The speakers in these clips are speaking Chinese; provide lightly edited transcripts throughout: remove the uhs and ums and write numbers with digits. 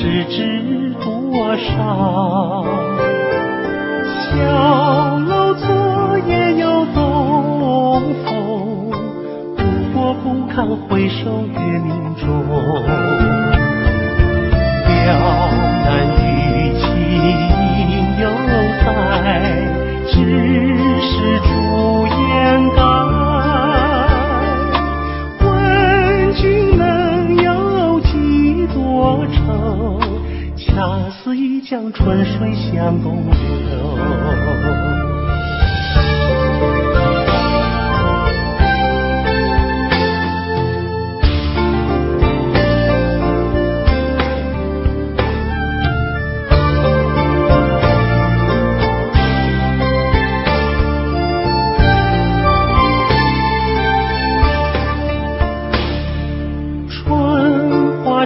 是知多少？小楼昨夜又东风，不过不堪回首月明中。了难于情犹在，只是朱颜改。问君能有几多愁？恰似一江春水向东流。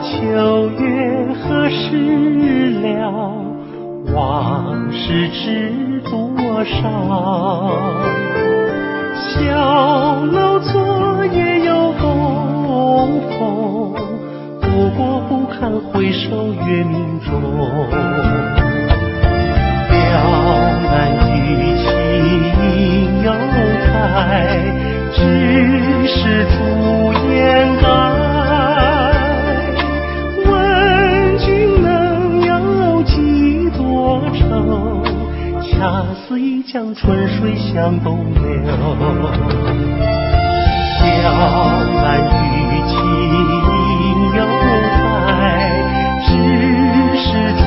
秋月何时了？往事知多少？小楼昨夜又东风，不过不堪回首月明中。了难于情犹在，只是朱颜改。恰似一江春水向东流。了难于情犹在，只是朱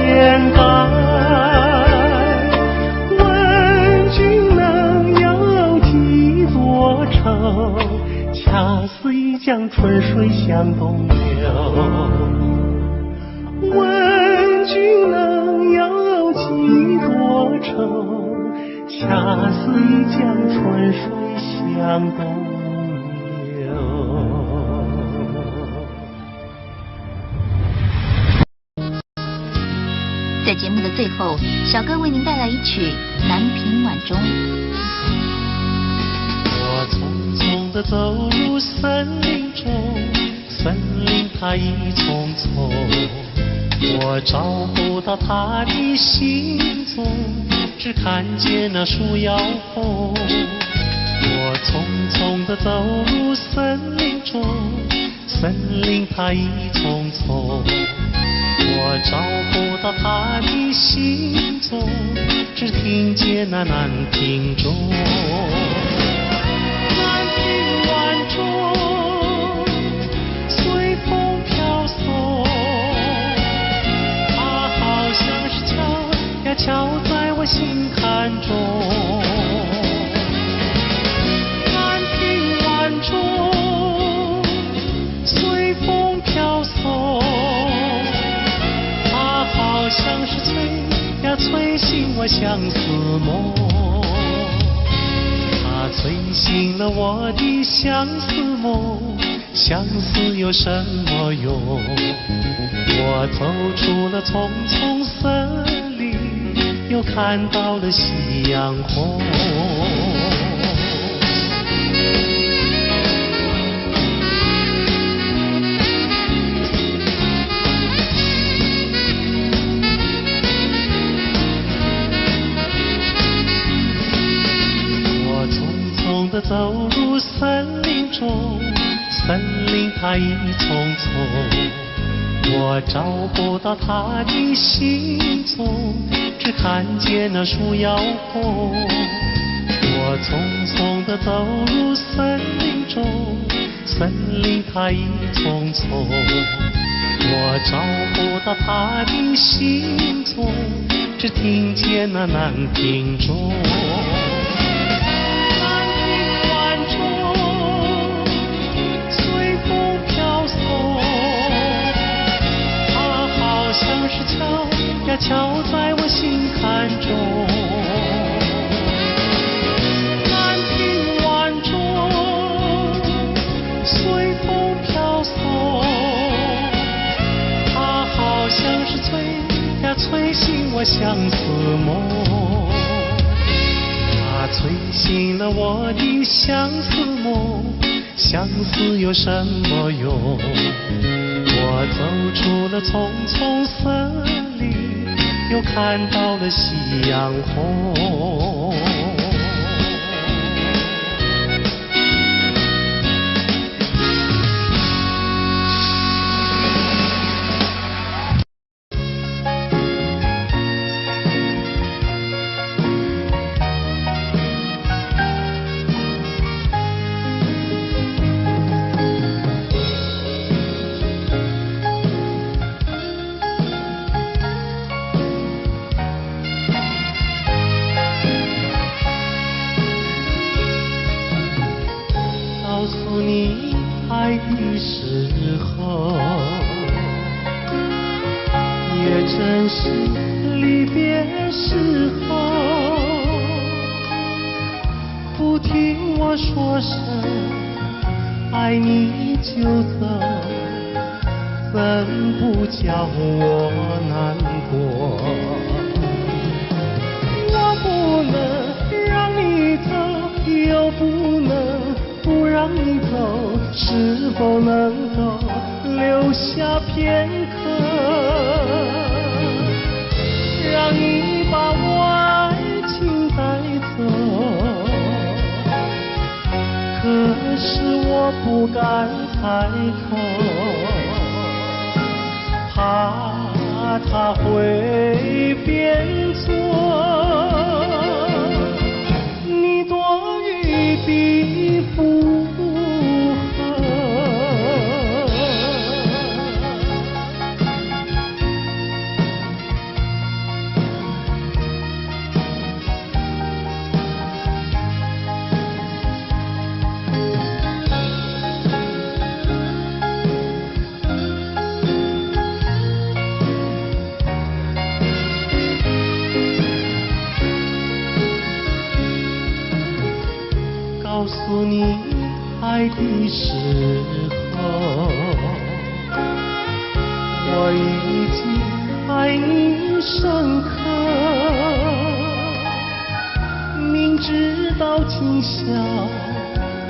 颜改。问君能有几多愁？恰似一江春水向东流。问君能有几多愁？恰似一江春水向东流。在节目的最后，小哥为您带来一曲《南屏晚钟》。我匆匆地走入森林中，森林它一丛丛，我找不到他的行踪，只看见那树摇红。我匆匆地走入森林中，森林它一丛丛，我找不到他的行踪，只听见那南屏钟。南屏晚钟，随风飘送，敲在我心坎中。南屏晚钟，随风飘送，它好像是催醒我相思梦。它催醒了我的相思梦，相思有什么用？我走出了丛丛森林，又看到了夕阳红。我匆匆地走入森林中，森林它一丛丛，我找不到它的行踪，只看见那树摇红。我匆匆地走入森林中，森林它一丛丛，我找不到它的行踪，只听见那南屏钟。南屏晚钟，随风飘送，它好像是敲在我心坎中。南屏晚钟，随风飘送，它好像是催醒我相思梦。它催醒了我的相思梦，相思有什么用？我走出了丛丛森林，又看到了夕阳红。告诉你爱的时候，也正是离别时候。不听我说声爱你就走，怎不叫我难过？我不能让你走，又不能不让你走，是否能够留下片刻，让你把我爱情带走？可是我不敢开口，怕他会变作你多余的附和。告诉你爱的时候，我已经爱你深刻。明知道今宵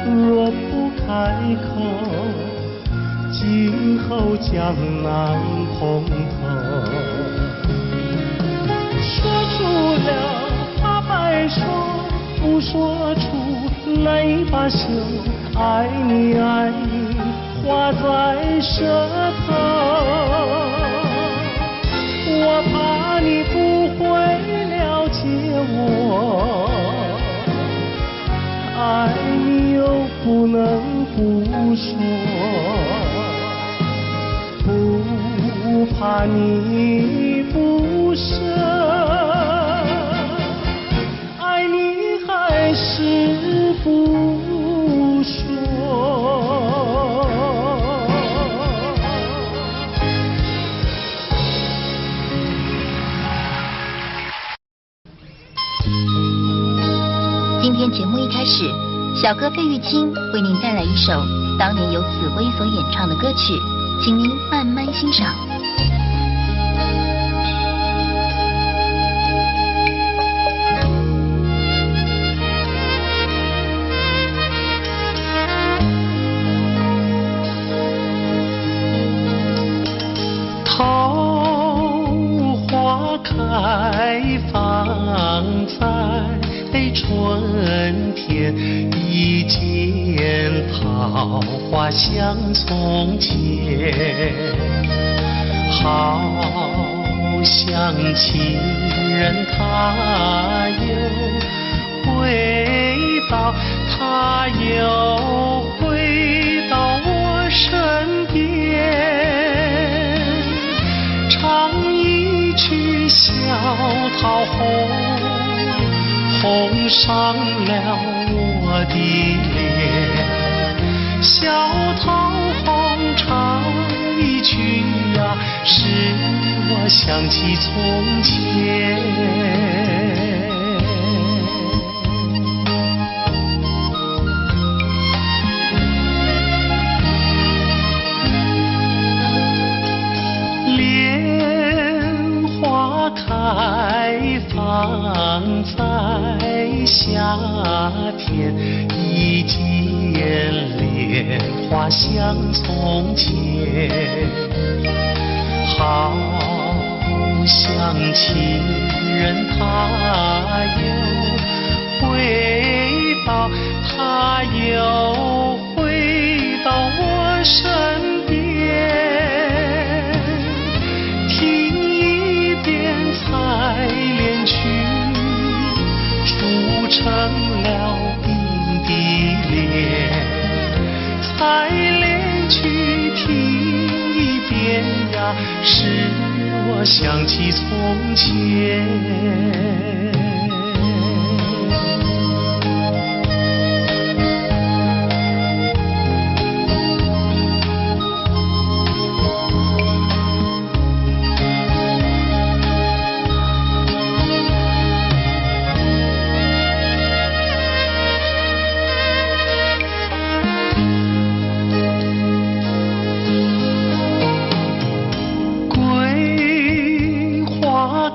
若不开口，今后将难碰头。说出了怕白说，不说出难以罢休，爱你爱你画在舌头，我怕你不会了解我，爱你又不能不说，不怕你不舍，爱你还是不说。今天节目一开始，小哥费玉清为您带来一首当年由紫薇所演唱的歌曲，请您慢慢欣赏。桃花开放在春天，一见桃花像从前，好像情人他又回到，他又回到我身边，唱一曲小桃红，红上了我的脸，小桃红唱一曲啊，使我想起从前。莲花开放在夏天，一见莲花像从前，像情人他又回到，他又回到我身边，听一遍采莲曲，筑成了鬓的莲。采莲曲听一遍呀，使我想起从前。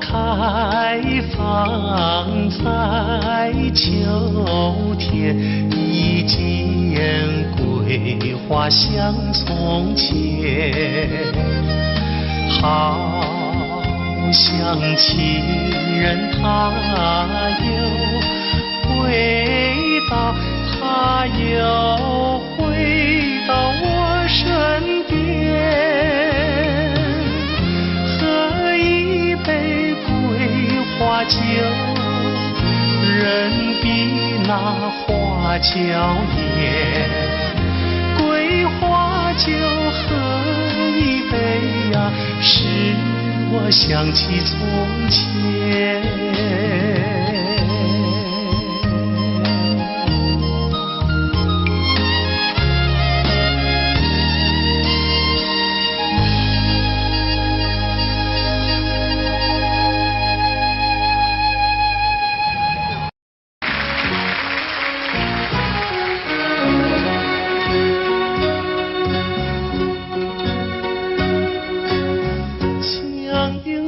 开放在秋天，一见桂花像从前，好像情人他又回到，他又回到我身边，喝一杯花酒，人比那花娇艳。桂花酒喝一杯呀，使我想起从前。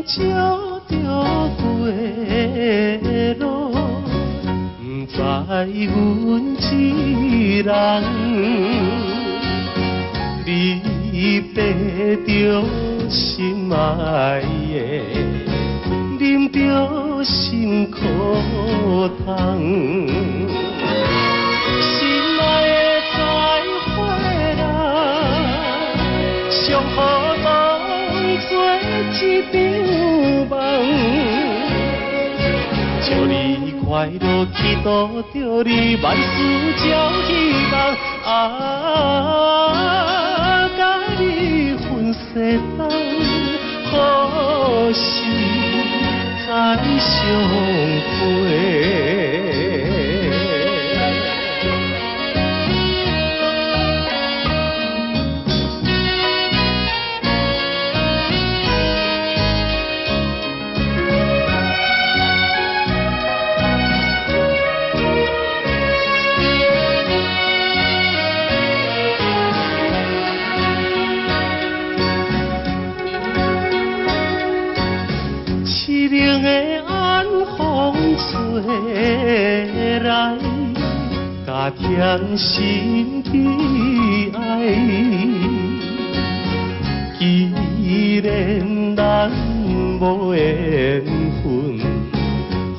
照着街路，不知阮一人，你爬着心爱的，啉着心苦汤。心爱的再回来，上好当作一场梦。祝你快乐，祈祷着你万事照希望。甲你分世东，何时再相会？凄凉的晚风吹来，加添心的爱。既然咱无缘分，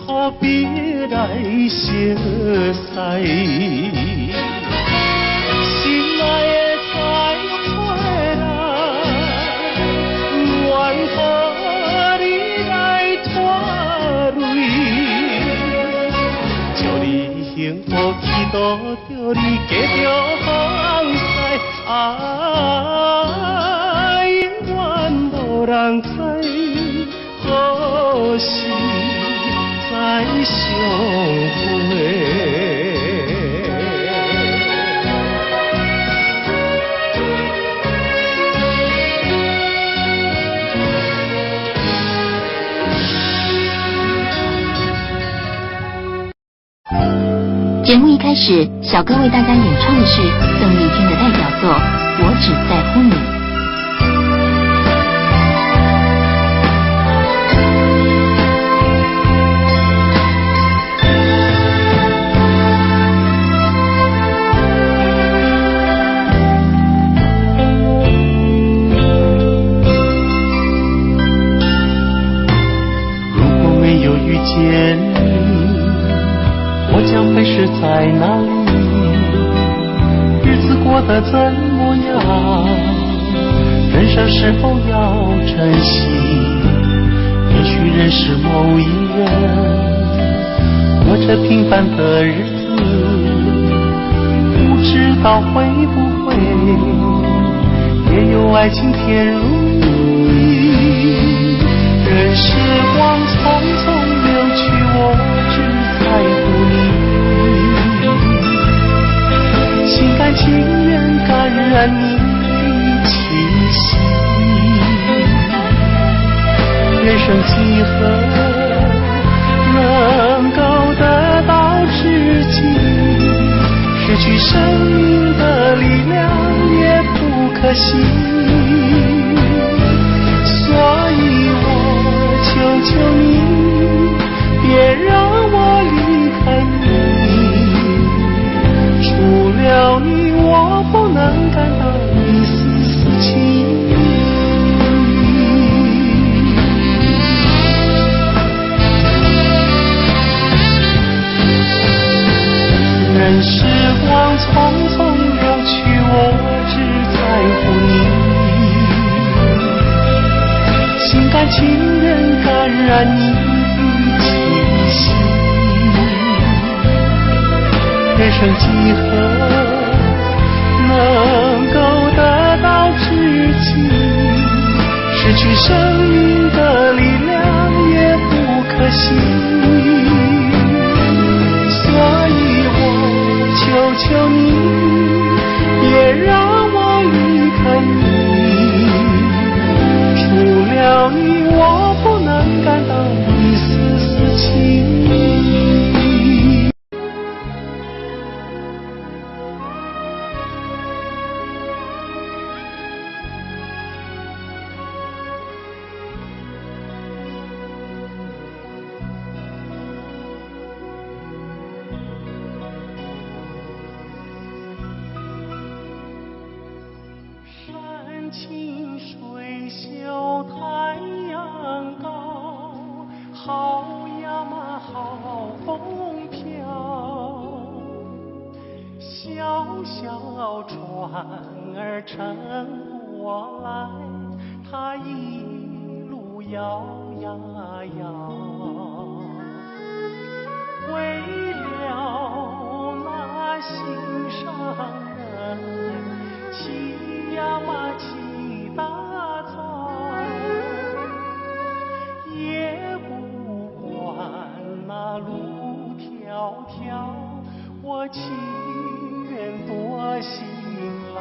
何必来相识？心爱的再回来，愿可你来拖累。祝你幸福，祈祷着你嫁着好婿。永远无人知，何时再相会？节目一开始，小哥为大家演唱的是邓丽君的代表作《我只在乎你》。哪里？日子过得怎么样？人生是否要珍惜？也许认识某一人，过着平凡的日子，不知道会不会也有爱情甜如蜜。任时光匆匆流去，我只在乎你，心甘情愿感染你的气息。人生几何能够得到知己？失去生命的力量也不可惜。所以我求求你，别让我离开你。除了你，我不能感到一丝丝情意。任时光匆匆流去，我只在乎你，心甘情愿感染你的气息。人生几何能够得到知己？失去生命的力量也不可惜。求求你，别让我离开你。除了你，我不能感到一丝丝情意。山清水秀太阳高，好呀嘛好风飘。小小船儿乘我来，它一路摇呀摇。为了那心上人，骑呀嘛骑大草，也不管那路迢迢，我情愿多辛劳。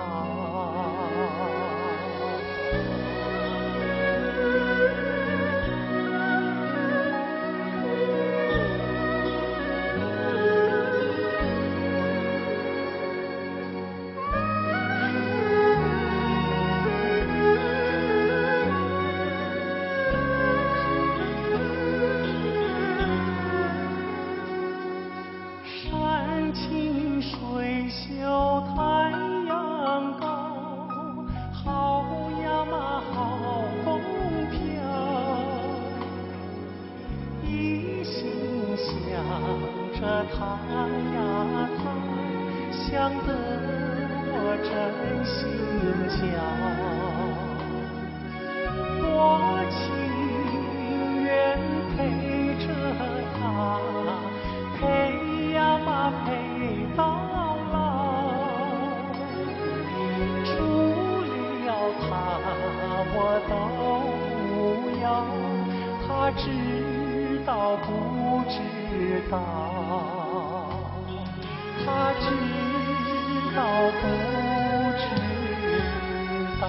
山清水秀太阳高，好呀嘛好风飘。一心想着他呀他，想得我真心焦。我情愿陪着他，陪呀嘛陪到老。除了他我都不要，他知道不知道？他知道不知道？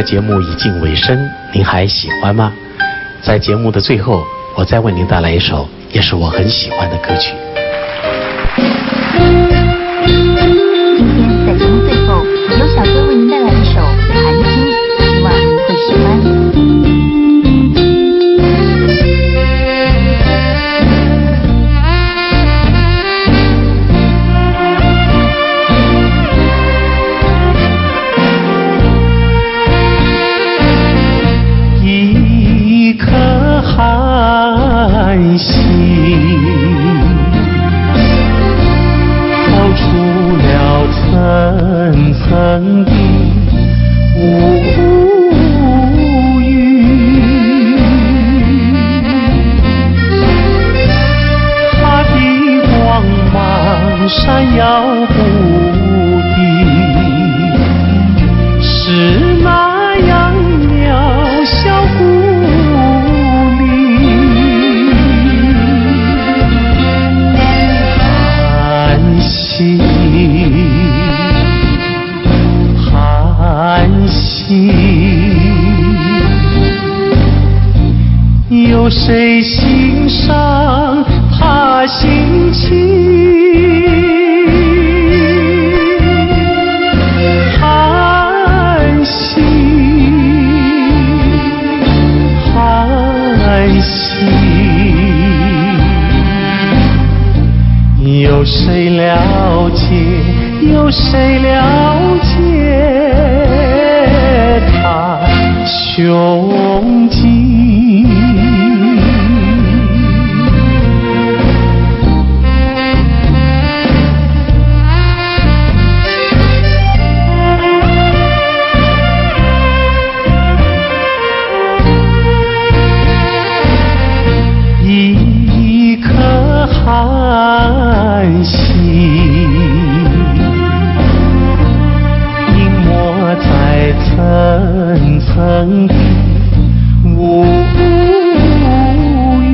节目已近尾声，您还喜欢吗？在节目的最后，我再为您带来一首也是我很喜欢的歌曲。今天在节目最后，由小哥为您带来一首《寒星》，希望您会喜欢。寒星透出了层层的乌云，它的光芒闪耀不定，是那样渺小寒星，有谁欣赏他心情？寒星，寒星，有谁了解？有谁了解他胸襟？一颗寒星在层层的乌云，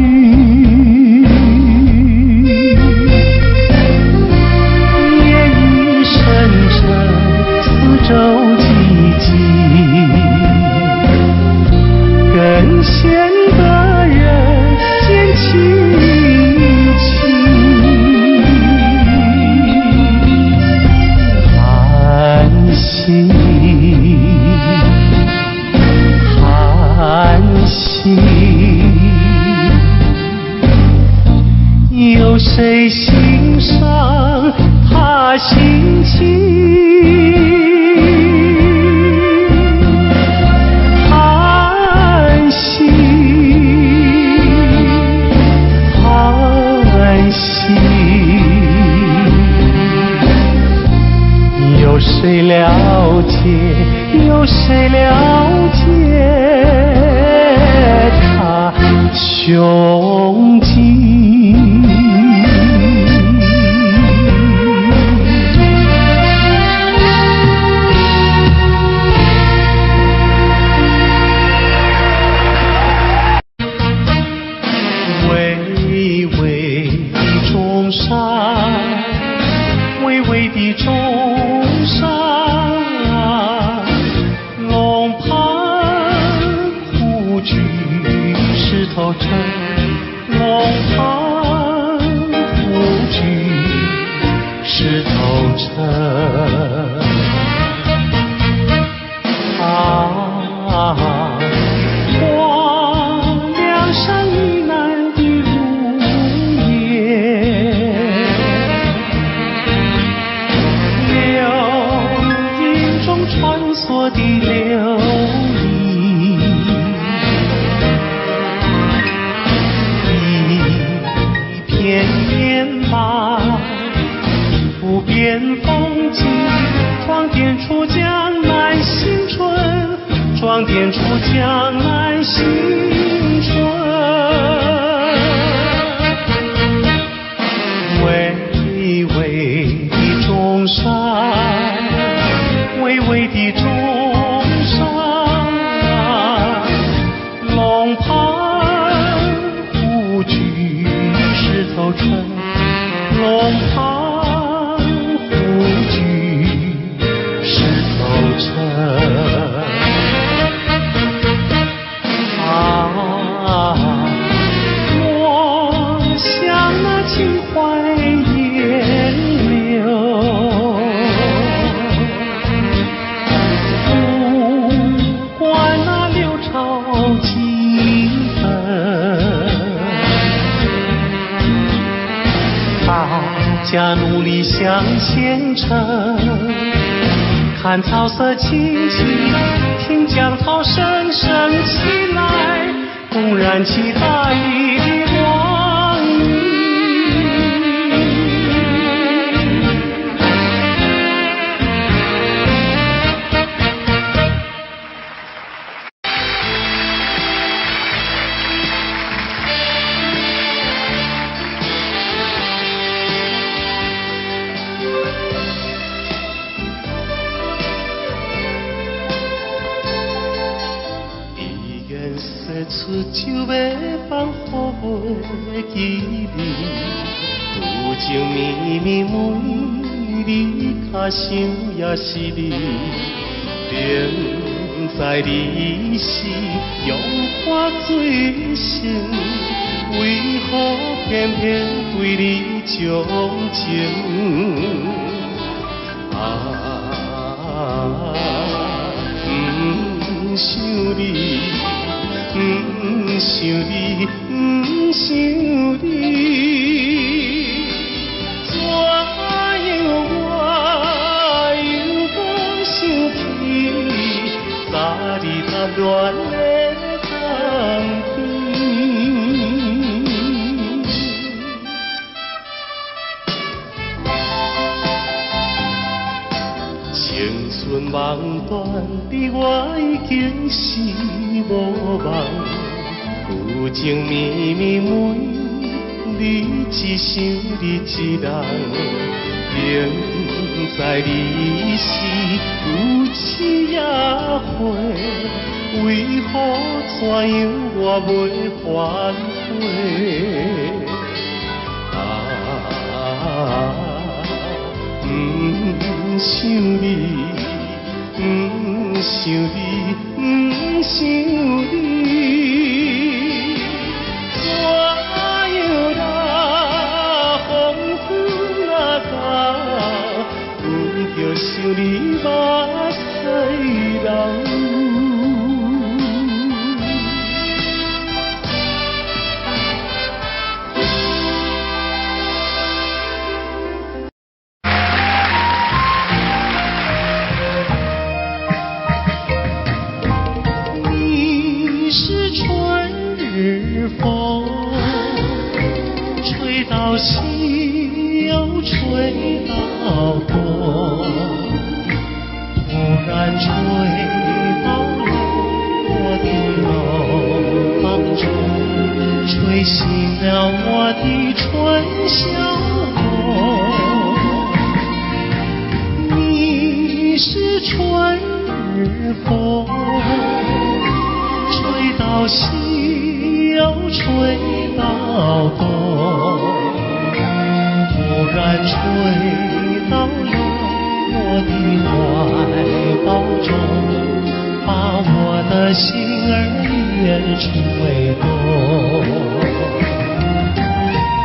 夜雨深沉，四周寂静，更显得人间凄清。寒星，寒星，有谁欣赏他心情？寒星，寒星，有谁了解？有谁了解他胸襟？巍巍的钟山石头城。荒凉山以南的如烟，流云中穿梭的流萤，一片烟白，不变风景，装点出江南新春，装点出江南新春。巍巍的中山，巍巍的中山，龙盘虎踞石头城，龙盘虎踞石头城。我想那情怀烟流，不管那流潮几分，大家努力向前程，看草色青青，听江涛声声起来，公燃起大地的光明。出酒要放乎袂记你，有情绵绵每日脚想也是你，明知你是用我最深，为何偏偏对你钟情？不想你。不想你，不想你，怎样我又无想起，早日踏乱的冬天。青春梦断的我已经是无望，有情绵绵每日只想你一人，明知你是有痴也悔，为何怎样我袂反悔？不想你，不想你，不想你，怎样啦？风雨啦到，阮着想你目屎流。风吹到西又吹到东，突然吹到了我的楼房中，吹醒了我的春晓梦。你是春日风，吹到西又吹到东，突然吹到了我的怀抱中，把我的心儿也吹动。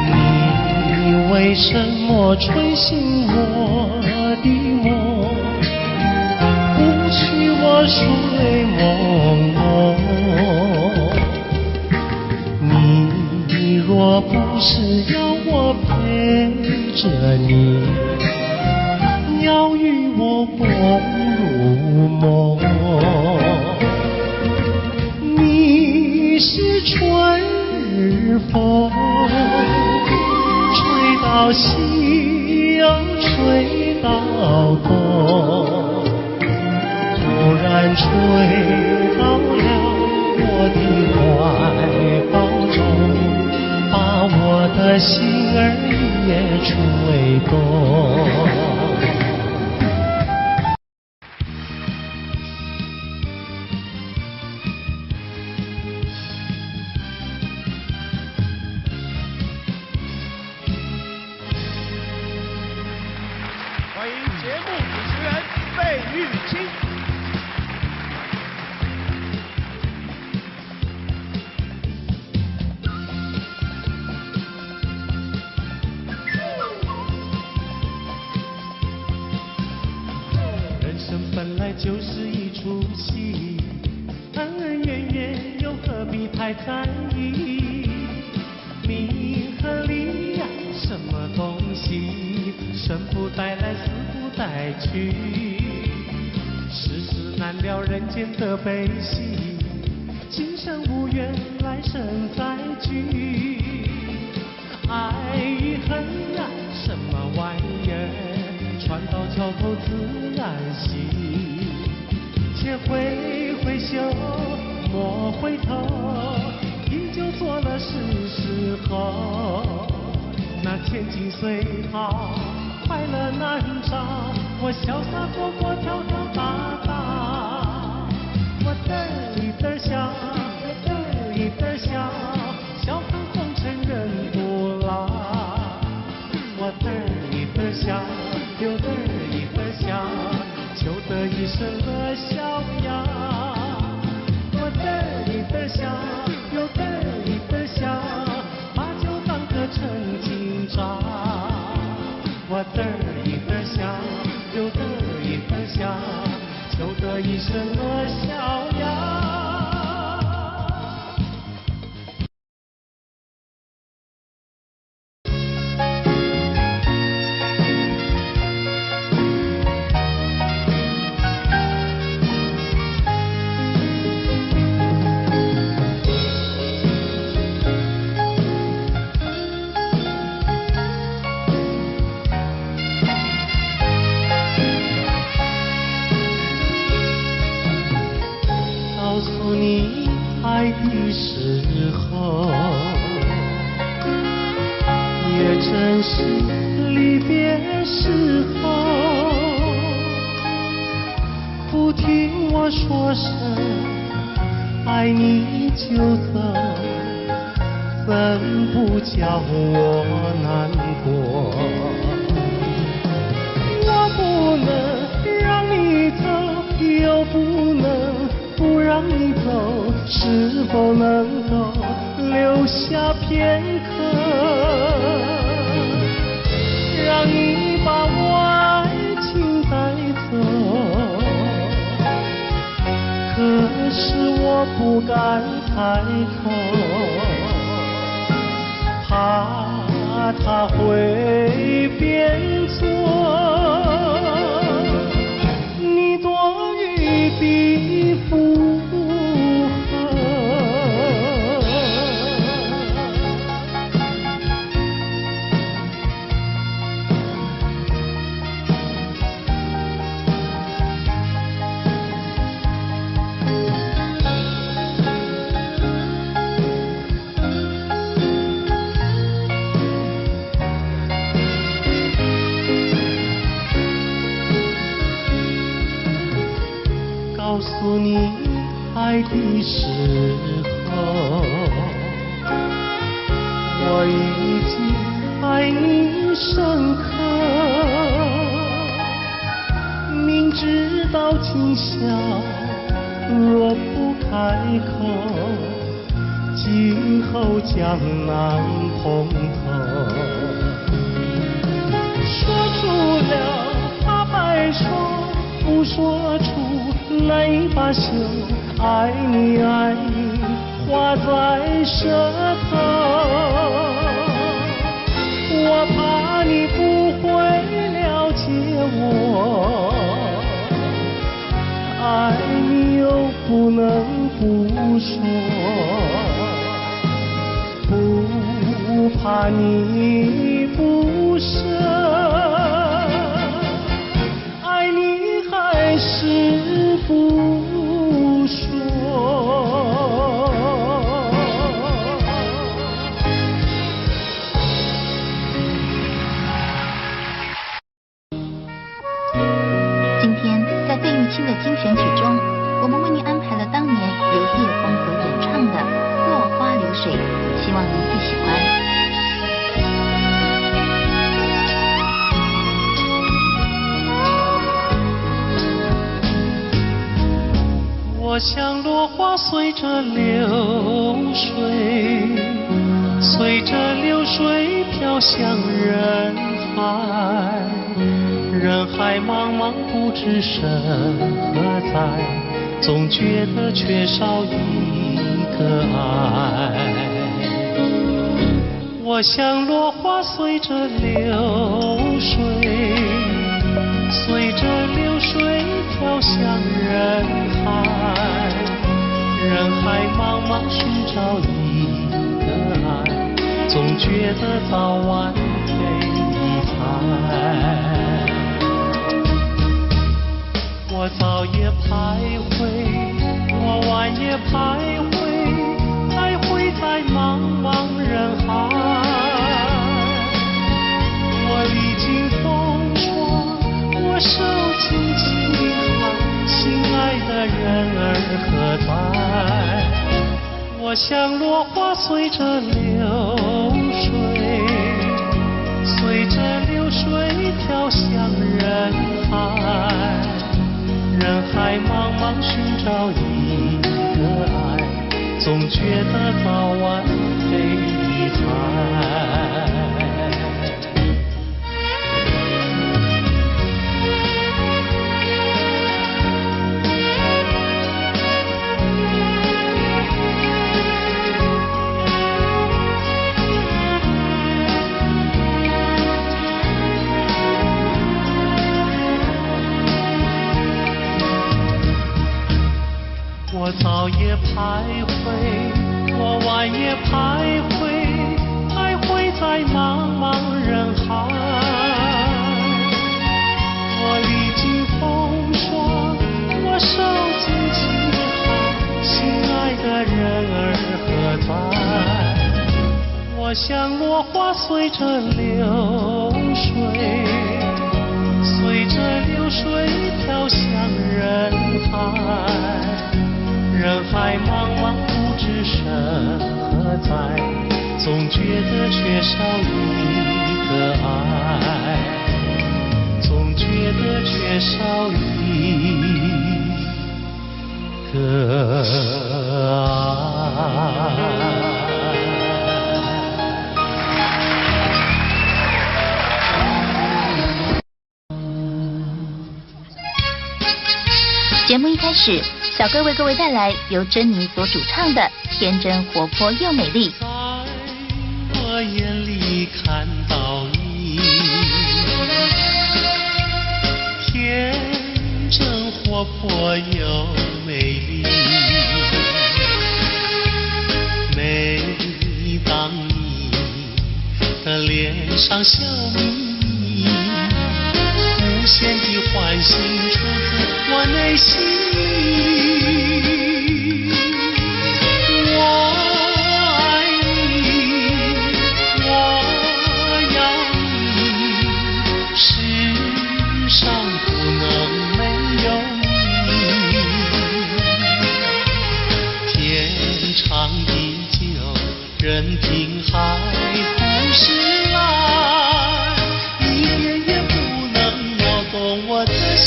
你为为什么吹醒我的梦，不许我睡朦胧？你若不是要我陪着你，要与我共入梦，你是春日风，吹到西又吹到东，突然吹到了我的怀抱中，把我的心儿也吹动。欢迎节目主持人费玉清。人生本来就是一出戏，恩恩怨怨又何必太在意？名和利呀，什么东西？生不带来，死不带去，世事难料，人间的悲喜，今生无缘，来生再聚。爱与恨啊，什么玩意儿？船到桥头自然行，且挥挥袖，莫回头，饮酒作乐是时候。那千金随好，快乐难找，我潇洒活泼，跳跳打打，我嘚儿一嘚儿笑，嘚儿一嘚儿笑，笑看红尘人不老。我嘚儿一嘚儿笑，又嘚儿一嘚儿笑，求得一生乐逍遥。我嘚儿一嘚儿笑，又嘚儿一嘚儿笑，把酒当歌成今朝。我嘚儿一嘚儿笑，又嘚儿一嘚儿笑，求得一生乐逍遥。告诉你爱的时候，也正是离别时候。不听我说声爱你就走，怎不叫我难过？我不能让你走，又不能不让你走，是否能够留下片刻，让你把我爱情带走？可是我不敢开口，怕他会变作你多余的负荷。告诉你爱的时候，我已经爱你深刻。明知道今宵若不开口，今后将难碰头。没罢休，爱你爱你画在舌头，我怕你不会了解我，爱你又不能不说，不怕你不舍，爱你还是不说。今天在费玉清的精选曲中，我们为您安排了当年由叶枫所演唱的《落花流水》，希望您会喜欢。我像落花随着流水，随着流水飘向人海，人海茫茫不知身何在，总觉得缺少一个爱。我像落花随着流水，随着流水飘向人海，人海茫茫寻找一个爱，总觉得早晚非一猜。我早也徘徊，我晚也徘徊，徘徊在茫茫人海。我历经风霜，我受尽饥寒，心爱的人儿何在？我像落花随着流水，随着流水飘向人海，人海茫茫寻找一个爱，总觉得早晚非一猜。我早也徘徊，我晚也徘徊，徘徊在茫茫人海。我历经风霜，我受尽饥寒，心爱的人儿何在？我像落花随着流水，随着流水飘向人海。人海茫茫不知身何在，总觉得缺少一个爱，总觉得缺少一个爱。节目一开始，小哥为各位带来由珍妮所主唱的《天真活泼又美丽》。在我眼里看到你，天真活泼又美丽。每当你的脸上笑眯眯，无限的欢喜出自我内心里。任凭海枯石烂，一点也不能挪动我的心。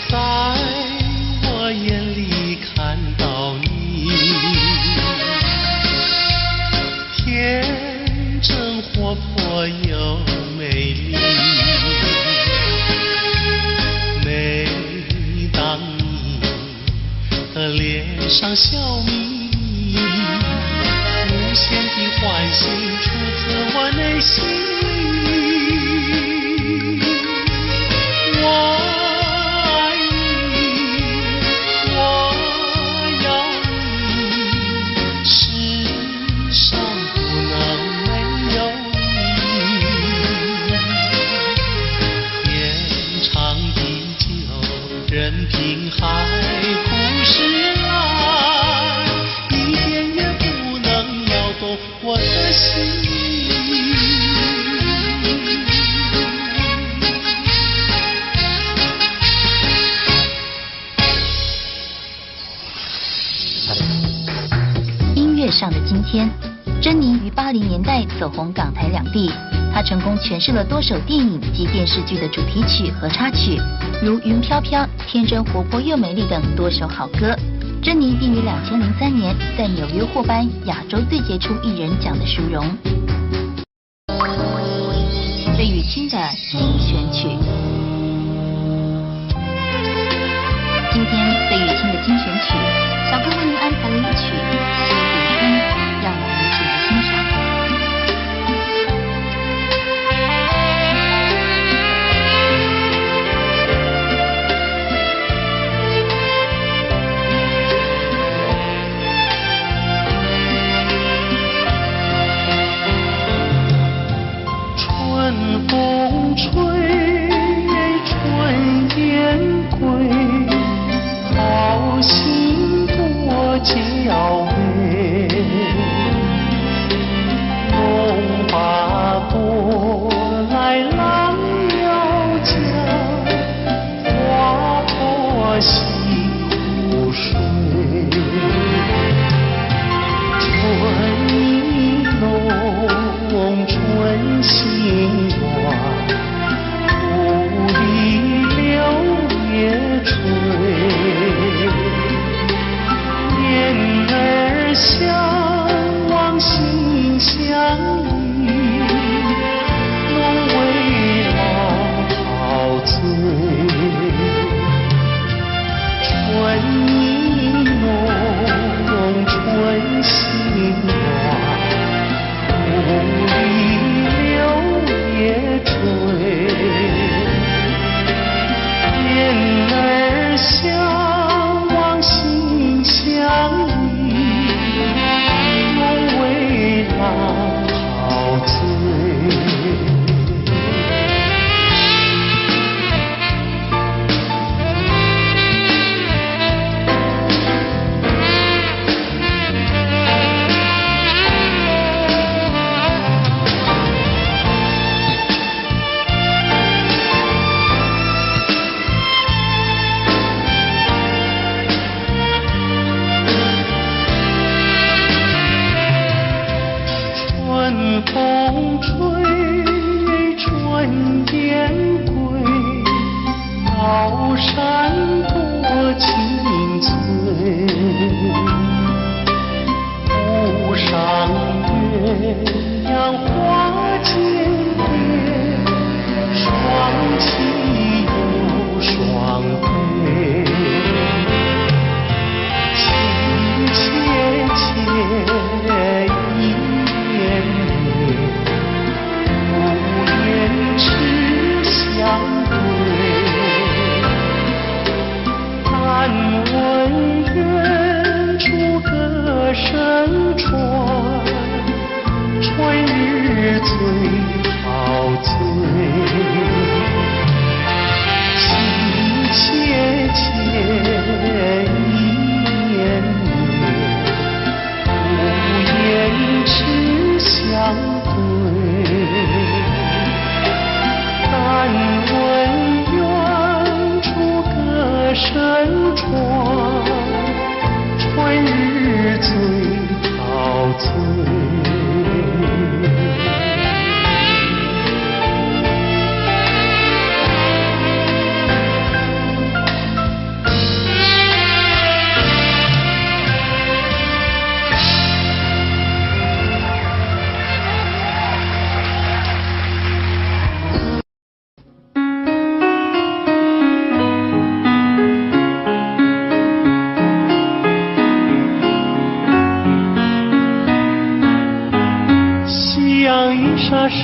在我眼里看到你，的脸上笑眯眯，无限的欢喜出自我内心。我爱你，我要你，世上不能没有你。天长地久，任凭海枯石烂，一点也不能摇动我的心。音乐上的今天，珍妮于80年代走红港台两地，她成功诠释了多首电影及电视剧的主题曲和插曲，如《云飘飘》《天真活泼又美丽》等多首好歌。珍妮并于2003年在纽约获颁亚洲最杰出艺人奖的殊荣。费玉清的精选曲，今天费玉清的精选曲，小哥为您安排了一曲《苏北风》，让我们一起来欣赏。春风吹，春雁归，好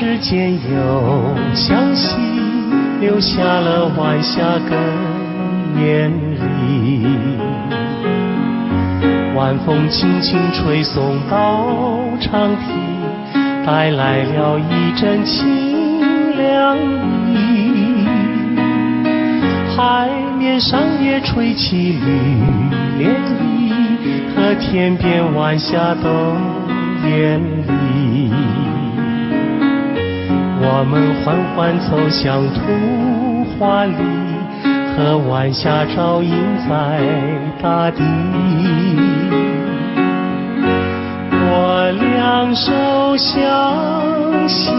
之间又相惜，留下了晚霞更艳丽。晚风轻轻吹送到长堤，带来了一阵清凉意。海面上也吹起绿涟漪，和天边晚霞都艳丽。我们缓缓走向图画里，和晚霞照映在大地。我两手相携，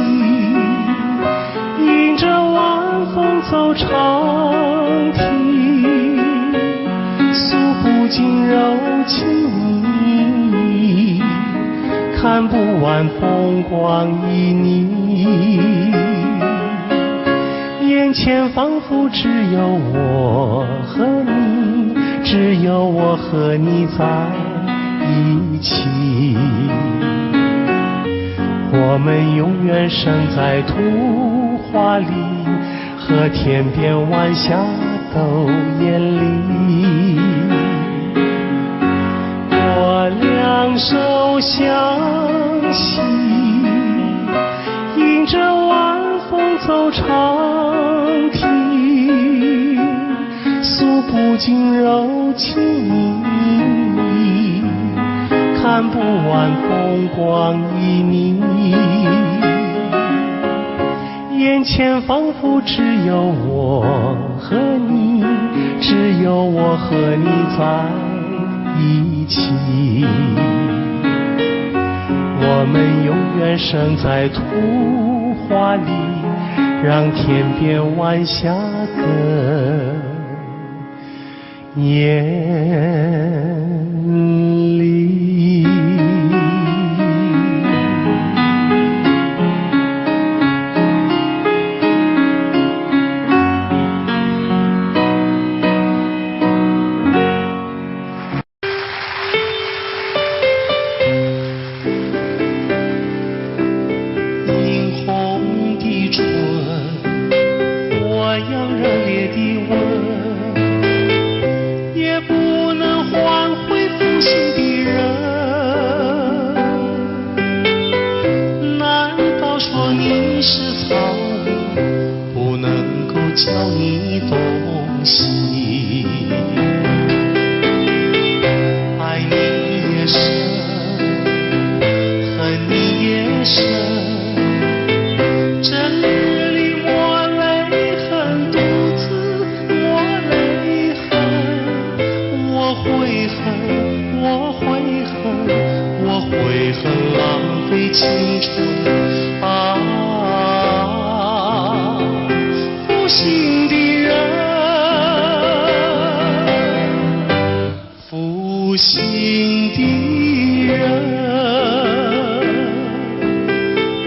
迎着晚风走长堤，诉不尽柔情蜜，看不完风光旖旎。眼前仿佛只有我和你，只有我和你在一起。我们永远生在图画里，和天边晚霞都艳丽。我两手相携，迎着晚风走长堤，诉不尽柔情蜜，看不完风光旖旎。眼前仿佛只有我和你，只有我和你在一起。我们永远生在图画里，让天边晚霞更艳丽。教你东西，爱你也深，恨你也深。这日里我泪痕独自，我泪痕，我悔恨，我悔恨，我悔恨浪费青春啊！负心的人，负心的人，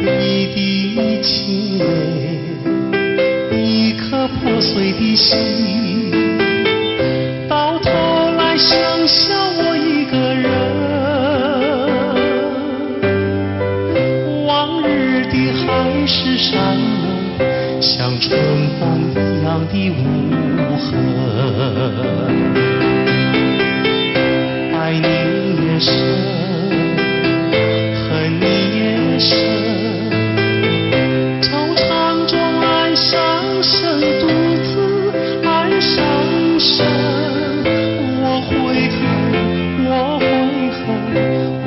一滴清泪，一颗破碎的心，到头来剩下我一个人。往日的海誓山盟，像春风一样的无痕。爱你也深，恨你也深，惆怅中爱上深，独自爱上深。我悔恨，我悔恨，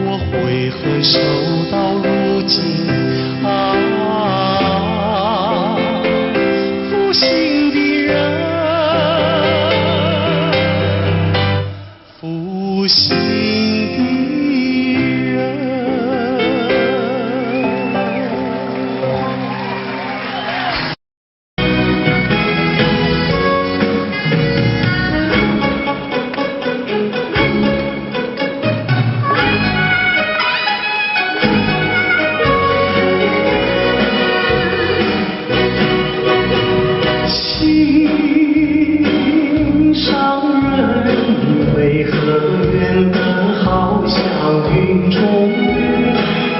我悔恨守到如今啊！负心的人，负心的人。心上人为何远得好像云中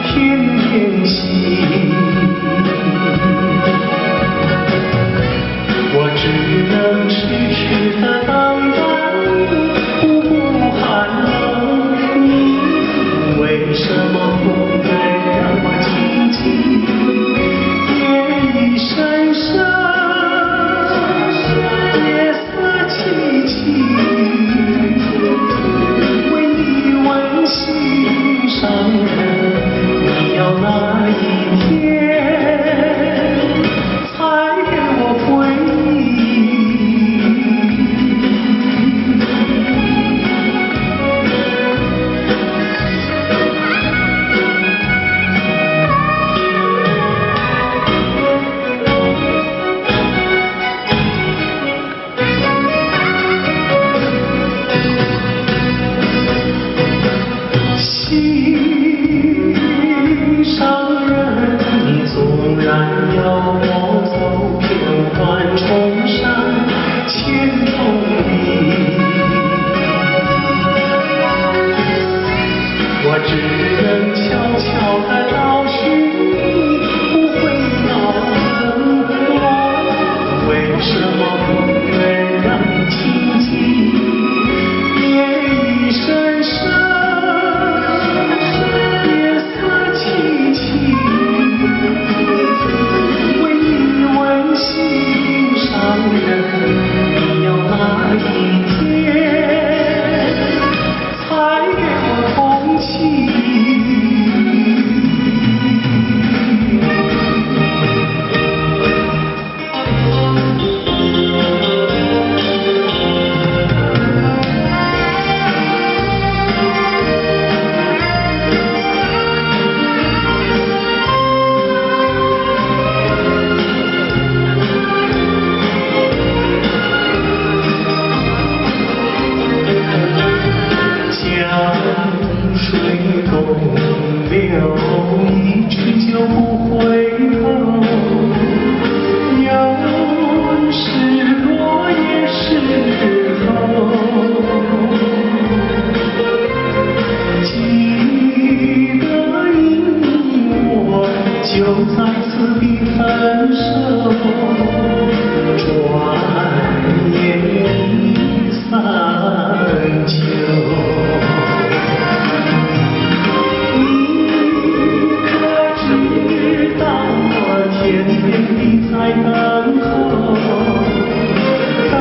天边星？只能悄悄地找寻你，不会告诉我，为什么不愿让情景夜已深深，夜色凄凄，为你温馨上人，你要哪一天才给我空气？流，一去就不回头。有时落叶时候，记得你我就在此地分手，转眼已散秋。天天地在等候，等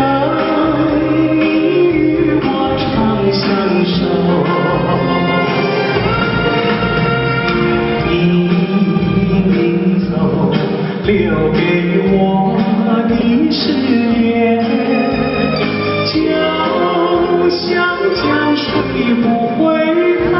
你与我长相守。你临走，留给我的誓言，就像江水不回头。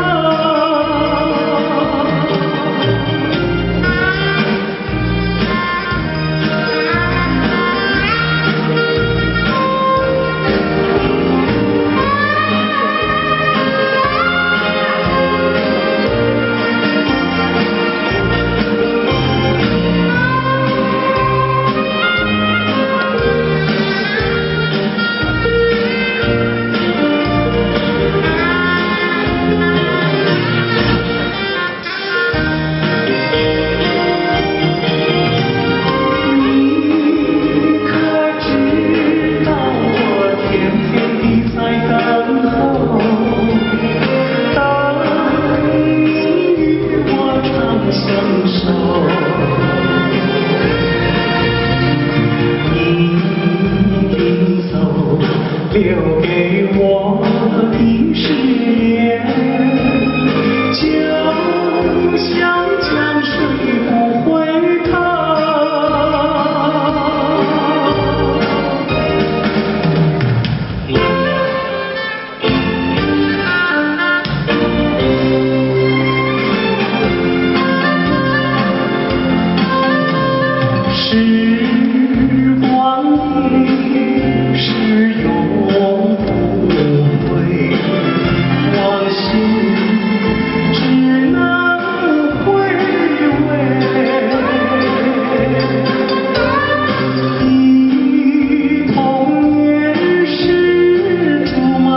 留给我的誓言，就像江水不回头。时光一逝永不回，往事只能回味。忆童年时竹马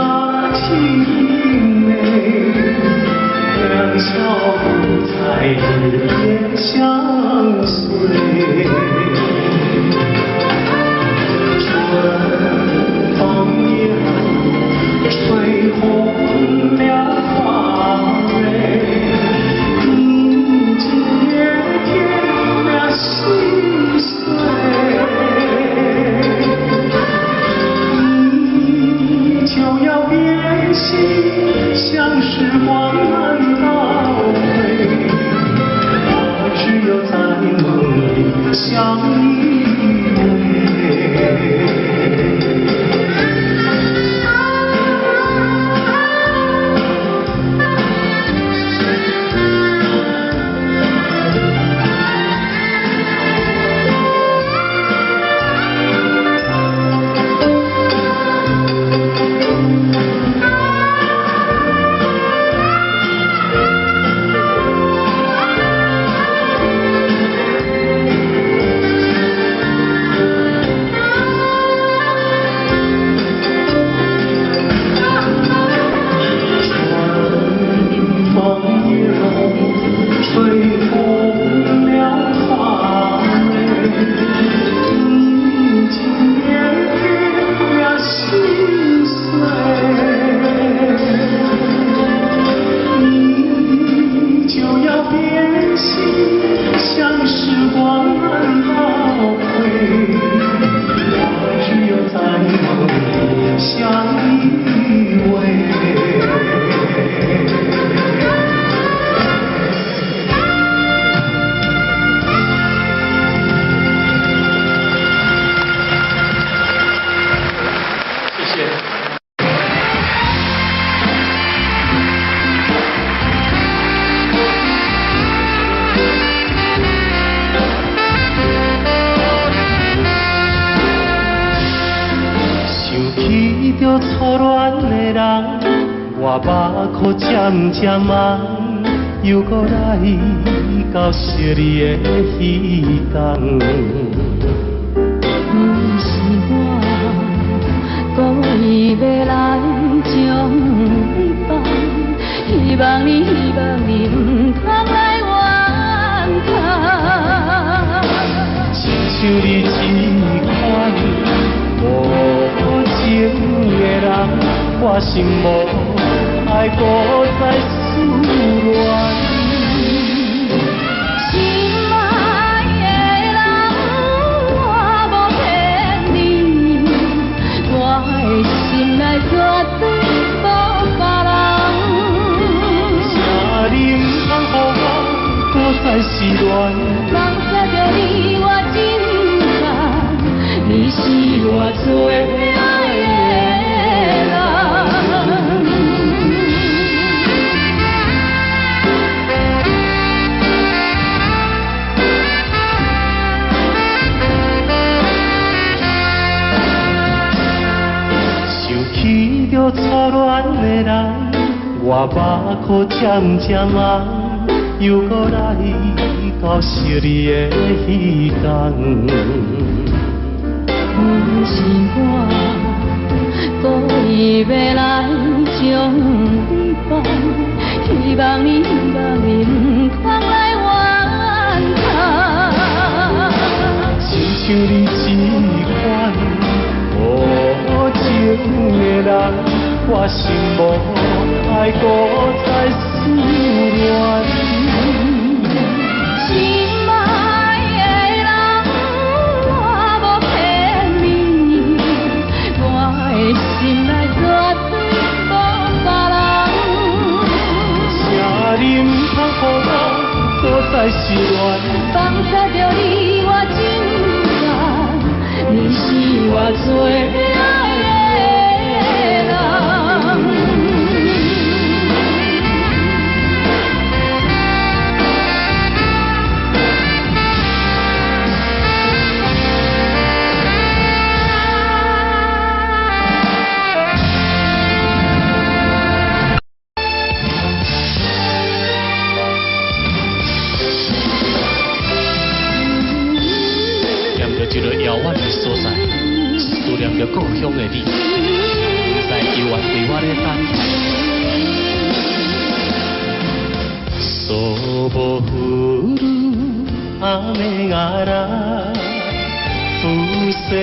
青梅，两小无猜日夜相随。吹红了花蕊，凝结添了心碎。你就要变心，像时光难倒退。我只有在梦里相依偎。我目眶渐渐红，又搁来到惜你的彼天。不是我故意要来将你放，希望你唔通来怨叹。亲像你这款无情的人，我心无爱搁再思恋。心爱的人，我无骗你，我的心内绝对无别人。请你唔通予我搁再失恋。放下着你我真感，你是我最爱的人。想起着初恋的人，我目眶渐渐红，又搁来到惜你的彼天。不是我故意要来将你放，希望你唔通来怨叹。亲像你这款无情的人，我心无爱搁再思恋。心爱的人，我无骗你，我的心内绝对无别人。请你唔通予我搁再失恋。放下着你我真感，你是我最爱的人。一个遥远的所在，思念着故乡的你，不知犹原为我咧等待。Sopuru雨が防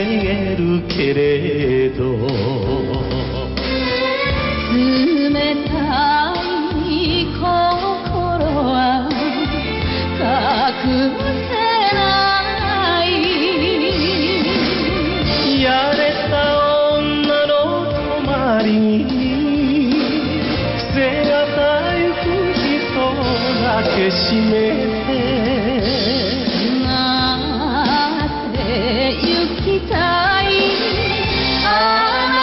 げるけれど冷たい心は隠せないやれた女の泊まりに背がたゆく人だけ閉めてなって行きたいあな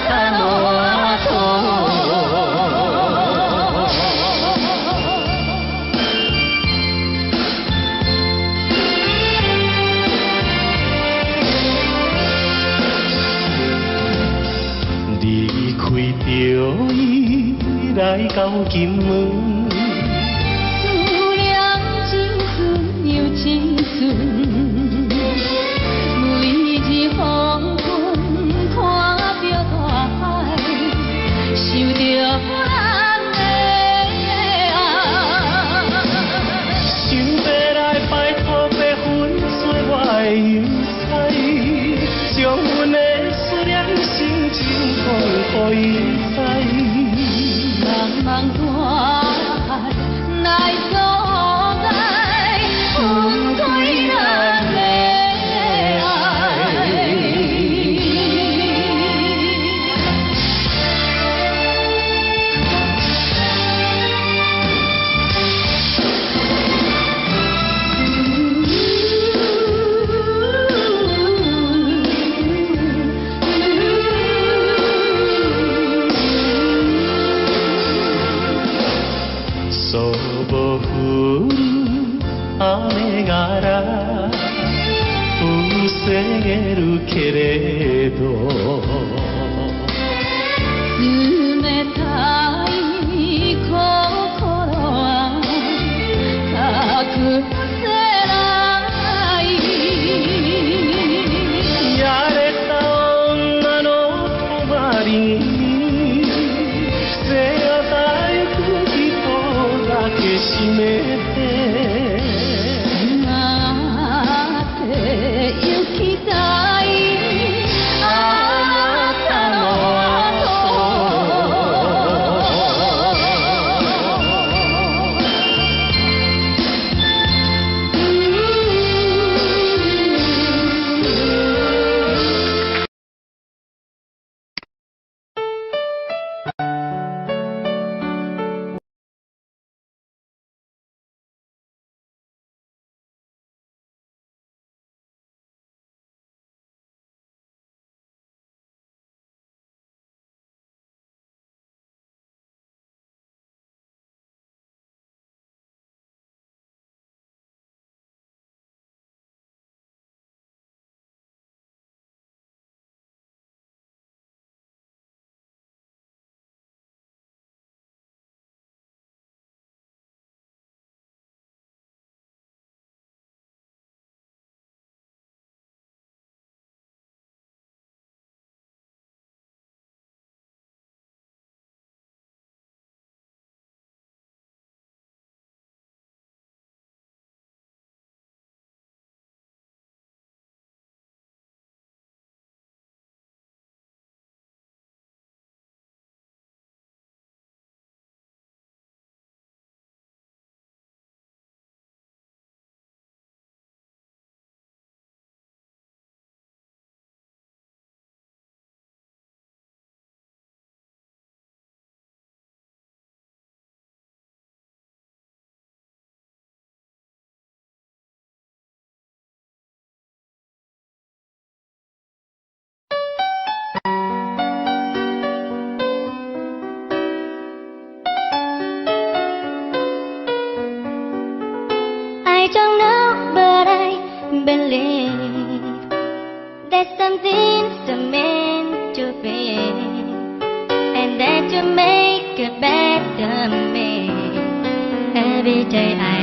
たの後离开着伊来到金门，思念真纯又真纯，每日黄昏看着大海，想着咱的爱。想要来拜托白云做我的邮差，将阮的思念心情讲予伊知。茫茫大海来阻碍，分开咱的爱。そう降る雨が防げるけれど冷たいしめて待ってゆきたいあなたのI don't know, but I believe that something's meant to be, and that you make a better me every day.